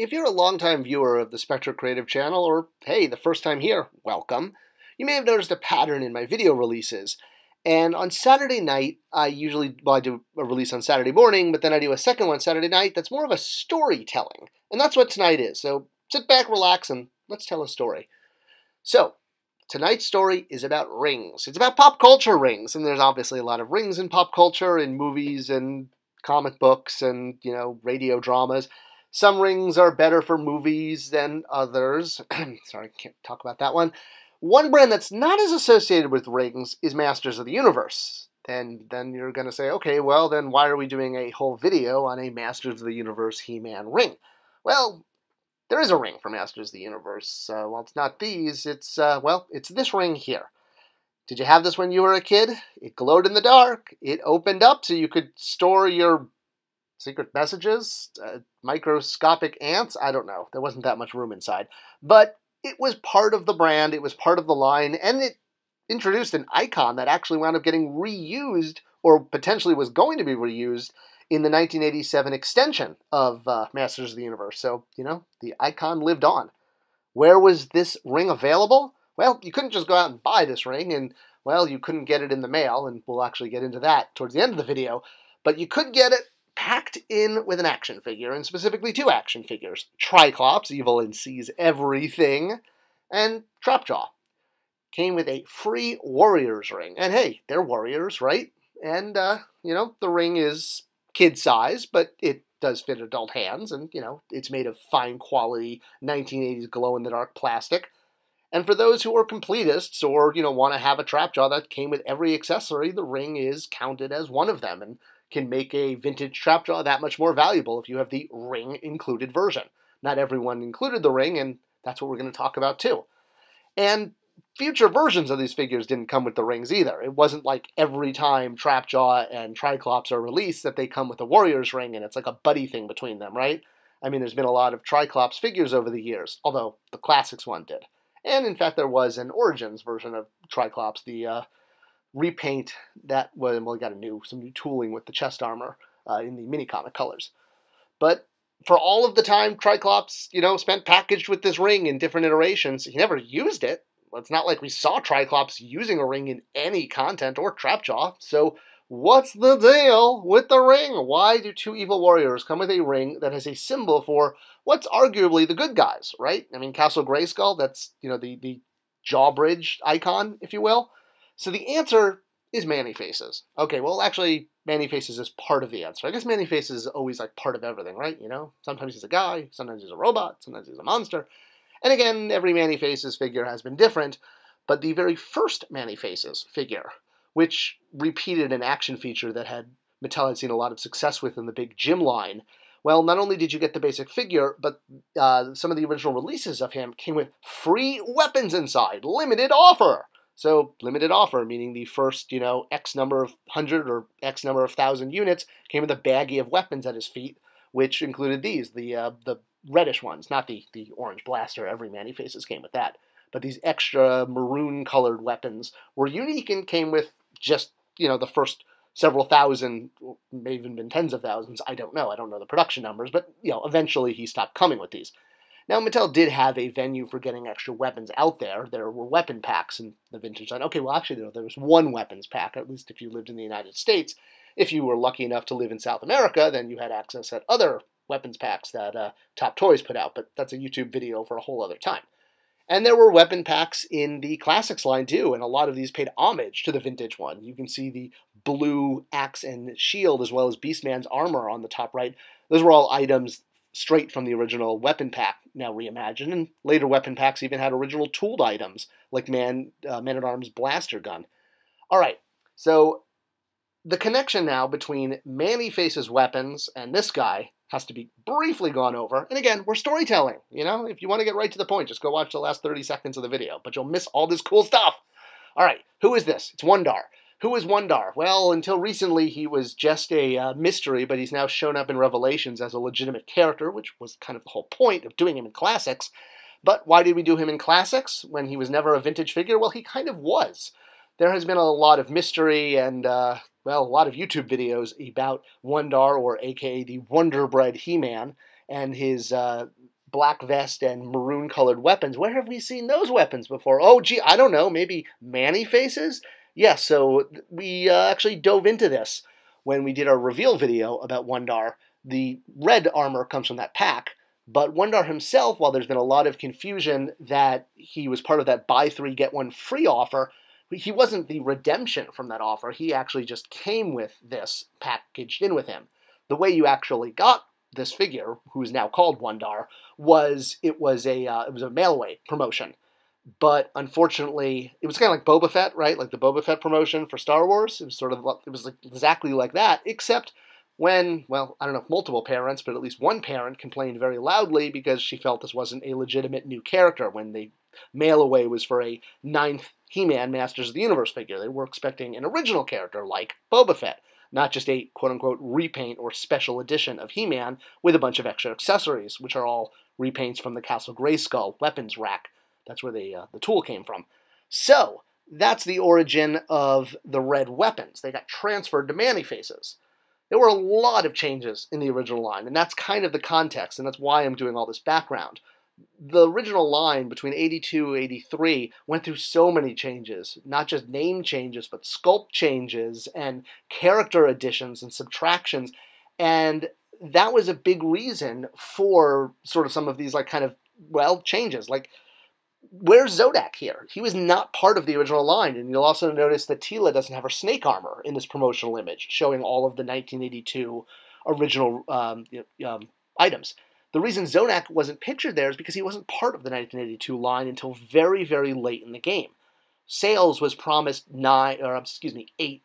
If you're a longtime viewer of the Spector Creative channel, or hey, the first time here, welcome, you may have noticed a pattern in my video releases. And on Saturday night, I do a release on Saturday morning, but then I do a second one Saturday night that's more of a storytelling. And that's what tonight is. So sit back, relax, and let's tell a story. So, tonight's story is about rings. It's about pop culture rings, and there's obviously a lot of rings in pop culture, in movies and comic books and, radio dramas. Some rings are better for movies than others. Sorry, can't talk about that one. One brand that's not as associated with rings is Masters of the Universe. And then you're going to say, okay, well, then why are we doing a whole video on a Masters of the Universe He-Man ring? Well, there is a ring for Masters of the Universe. Well, it's not these. It's this ring here. Did you have this when you were a kid? It glowed in the dark. It opened up so you could store your secret messages, microscopic ants. I don't know. There wasn't that much room inside. But it was part of the brand. It was part of the line. And it introduced an icon that actually wound up getting reused, or potentially was going to be reused, in the 1987 extension of Masters of the Universe. So, the icon lived on. Where was this ring available? Well, you couldn't just go out and buy this ring, and, well, you couldn't get it in the mail, and we'll actually get into that towards the end of the video, but you could get it packed in with an action figure, and specifically two action figures. Klops, evil and sees everything, and Trapjaw. Came with a free Warriors ring. And hey, they're warriors, right? And, the ring is kid size, but it does fit adult hands, and, it's made of fine quality 1980s glow-in-the-dark plastic. And for those who are completists or, want to have a Trapjaw that came with every accessory, the ring is counted as one of them and can make a vintage Trapjaw that much more valuable if you have the ring-included version. Not everyone included the ring, and that's what we're going to talk about too. And future versions of these figures didn't come with the rings either. It wasn't like every time Trapjaw and Klops are released that they come with a Warriors ring and it's like a buddy thing between them, right? I mean, there's been a lot of Klops figures over the years, although the Classics one did. And in fact, there was an Origins version of Klops, the repaint that was, well, got some new tooling with the chest armor in the mini-comic colors. But for all of the time Klops, spent packaged with this ring in different iterations, he never used it. It's not like we saw Klops using a ring in any content or Trapjaw. So what's the deal with the ring? Why do two evil warriors come with a ring that has a symbol for what's arguably the good guys, right? I mean, Castle Grayskull, that's, the Jawbridge icon, if you will. So the answer is Man-E-Faces. Okay, well, actually, Man-E-Faces is part of the answer. I guess Man-E-Faces is always like part of everything, right? Sometimes he's a guy, sometimes he's a robot, sometimes he's a monster. And again, every Man-E-Faces figure has been different, but the very first Man-E-Faces figure, which repeated an action feature that Mattel had seen a lot of success with in the big Gym line, well, not only did you get the basic figure, but some of the original releases of him came with free weapons inside, limited offer. So, limited offer, meaning the first, X number of 100 or X number of 1,000 units came with a baggie of weapons at his feet, which included these, the reddish ones, not the orange blaster. Every Man-E-Faces came with that. But these extra maroon-colored weapons were unique and came with just, the first several thousand, may even been tens of thousands. I don't know. I don't know the production numbers, but, eventually he stopped coming with these. Now, Mattel did have a venue for getting extra weapons out there. There were weapon packs in the vintage line. Okay, well, actually, there was one weapons pack, at least if you lived in the United States. If you were lucky enough to live in South America, then you had access at other weapons packs that Top Toys put out, but that's a YouTube video for a whole other time. And there were weapon packs in the Classics line, too, and a lot of these paid homage to the vintage one. You can see the blue axe and shield, as well as Beastman's armor on the top right. Those were all items straight from the original weapon pack, now reimagined, and later weapon packs even had original tooled items, like Man-at-Arms blaster gun. All right, so the connection now between Man-E-Faces weapons and this guy has to be briefly gone over. And again, we're storytelling. If you want to get right to the point, just go watch the last 30 seconds of the video, but you'll miss all this cool stuff. All right, who is this? It's Wondar. Who is Wondar? Well, until recently, he was just a mystery, but he's now shown up in Revelations as a legitimate character, which was kind of the whole point of doing him in Classics. But why did we do him in Classics when he was never a vintage figure? Well, he kind of was. There has been a lot of mystery and, a lot of YouTube videos about Wondar, or aka the Wonder Bread He-Man, and his black vest and maroon-colored weapons. Where have we seen those weapons before? Oh, gee, I don't know. Maybe man-faces? Yeah, so we actually dove into this when we did our reveal video about Wondar. The red armor comes from that pack, but Wondar himself, while there's been a lot of confusion that he was part of that buy 3, get 1 free offer, he wasn't the redemption from that offer. He actually just came with this packaged in with him. The way you actually got this figure, who is now called Wondar, was it was a mail-away promotion. But unfortunately, it was kind of like Boba Fett, right? Like the Boba Fett promotion for Star Wars. It was like exactly like that, except when, well, I don't know if multiple parents, but at least one parent complained very loudly because she felt this wasn't a legitimate new character when the mail-away was for a 9th He-Man Masters of the Universe figure. They were expecting an original character like Boba Fett, not just a quote-unquote repaint or special edition of He-Man with a bunch of extra accessories, which are all repaints from the Castle Grayskull weapons rack. That's where the tool came from. So, that's the origin of the red weapons. They got transferred to man-faces. There were a lot of changes in the original line, and that's kind of the context, and that's why I'm doing all this background. The original line between 82 and 83 went through so many changes, not just name changes, but sculpt changes and character additions and subtractions, and that was a big reason for sort of some of these, like, kind of, well, changes. Like, where's Zodak here? He was not part of the original line, and you'll also notice that Teela doesn't have her snake armor in this promotional image, showing all of the 1982 original items. The reason Zodak wasn't pictured there is because he wasn't part of the 1982 line until very, very late in the game. Sales was promised 8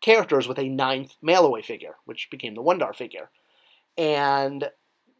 characters with a 9th mail-away figure, which became the Wondar figure. And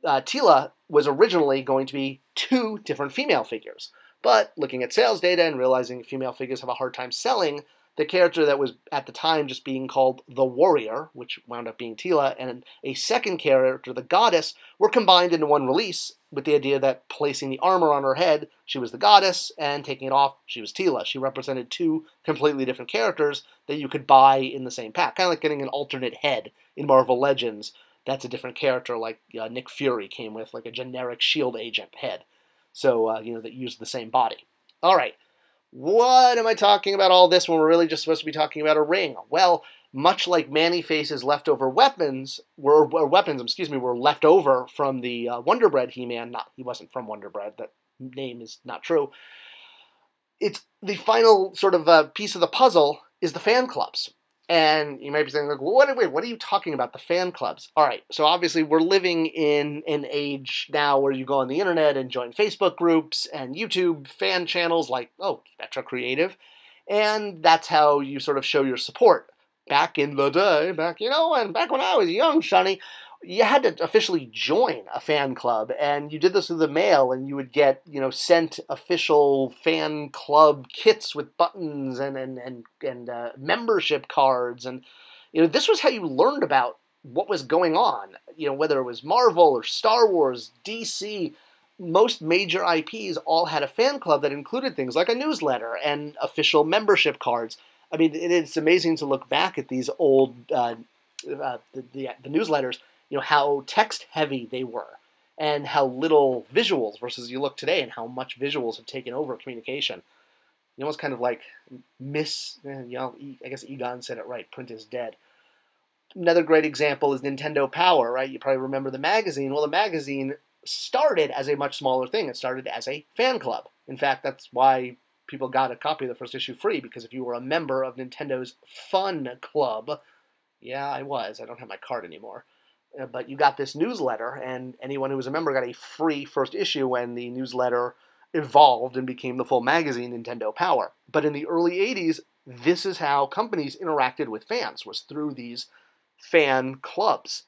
Teela was originally going to be 2 different female figures. But looking at sales data and realizing female figures have a hard time selling, the character that was at the time just being called the Warrior, which wound up being Teela, and a second character, the Goddess, were combined into one release with the idea that placing the armor on her head, she was the Goddess, and taking it off, she was Teela. She represented 2 completely different characters that you could buy in the same pack, kind of like getting an alternate head in Marvel Legends. That's a different character, like Nick Fury came with, like a generic S.H.I.E.L.D. agent head. So, that used the same body. All right, what am I talking about all this when we're really just supposed to be talking about a ring? Well, much like Man-Face's leftover weapons were left over from the Wonder Bread He-Man. He wasn't from Wonder Bread. That name is not true. It's the final sort of piece of the puzzle is the fan clubs. And you might be saying, like, well, what are you talking about, the fan clubs? All right, so obviously we're living in an age now where you go on the internet and join Facebook groups and YouTube fan channels like, Spector Creative, and that's how you sort of show your support. Back in the day, back when I was young, Sonny, you had to officially join a fan club, and you did this through the mail, and you would get, sent official fan club kits with buttons and membership cards, and, this was how you learned about what was going on, whether it was Marvel or Star Wars, DC. Most major IPs all had a fan club that included things like a newsletter and official membership cards. I mean, it's amazing to look back at these old the newsletters, how text-heavy they were, and how little visuals versus you look today and how much visuals have taken over communication. Almost kind of like I guess Egon said it right, print is dead. Another great example is Nintendo Power, right? You probably remember the magazine. Well, the magazine started as a much smaller thing. It started as a fan club. In fact, that's why people got a copy of the first issue free, because if you were a member of Nintendo's Fun Club, yeah, I was. I don't have my card anymore. But you got this newsletter, and anyone who was a member got a free first issue when the newsletter evolved and became the full magazine, Nintendo Power. But in the early 80s, this is how companies interacted with fans, was through these fan clubs.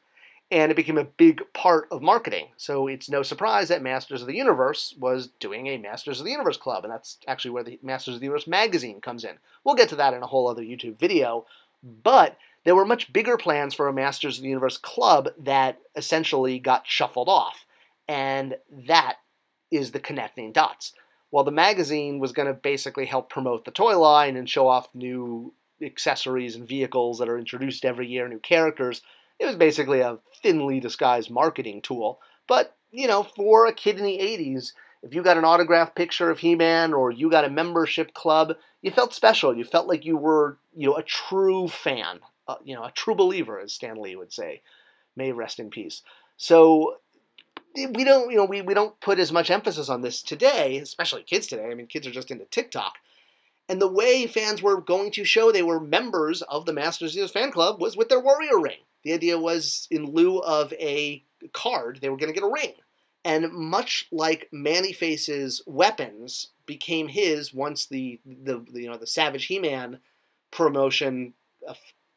And it became a big part of marketing. So it's no surprise that Masters of the Universe was doing a Masters of the Universe club, and that's actually where the Masters of the Universe magazine comes in. We'll get to that in a whole other YouTube video, but there were much bigger plans for a Masters of the Universe club that essentially got shuffled off, and that is the connecting dots. While the magazine was going to basically help promote the toy line and show off new accessories and vehicles that are introduced every year, new characters, it was basically a thinly disguised marketing tool. But for a kid in the 80s, if you got an autographed picture of He-Man or you got a membership club, you felt special. You felt like you were, a true fan, a true believer, as Stan Lee would say. May rest in peace. So we don't, we don't put as much emphasis on this today, especially kids today. I mean, kids are just into TikTok. And the way fans were going to show they were members of the Masters of the Universe fan club was with their Warrior ring. The idea was, in lieu of a card, they were going to get a ring. And much like Man-E-Face's weapons became his once the Savage He-Man promotion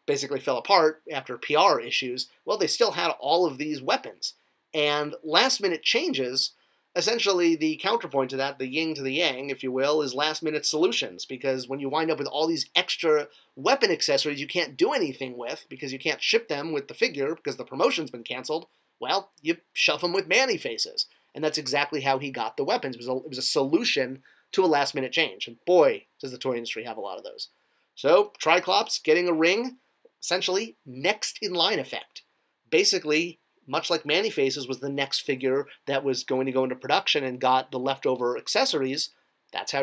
basically fell apart after PR issues, well, they still had all of these weapons. And last-minute changes, essentially the counterpoint to that, the yin to the yang, if you will, is last-minute solutions. Because when you wind up with all these extra weapon accessories you can't do anything with because you can't ship them with the figure because the promotion's been canceled, well, you shove them with Man-E-Faces. And that's exactly how he got the weapons. It was a solution to a last-minute change. And boy, does the toy industry have a lot of those. So, Klops getting a ring, essentially next-in-line effect. Basically, much like Man-E-Faces was the next figure that was going to go into production and got the leftover accessories, that's how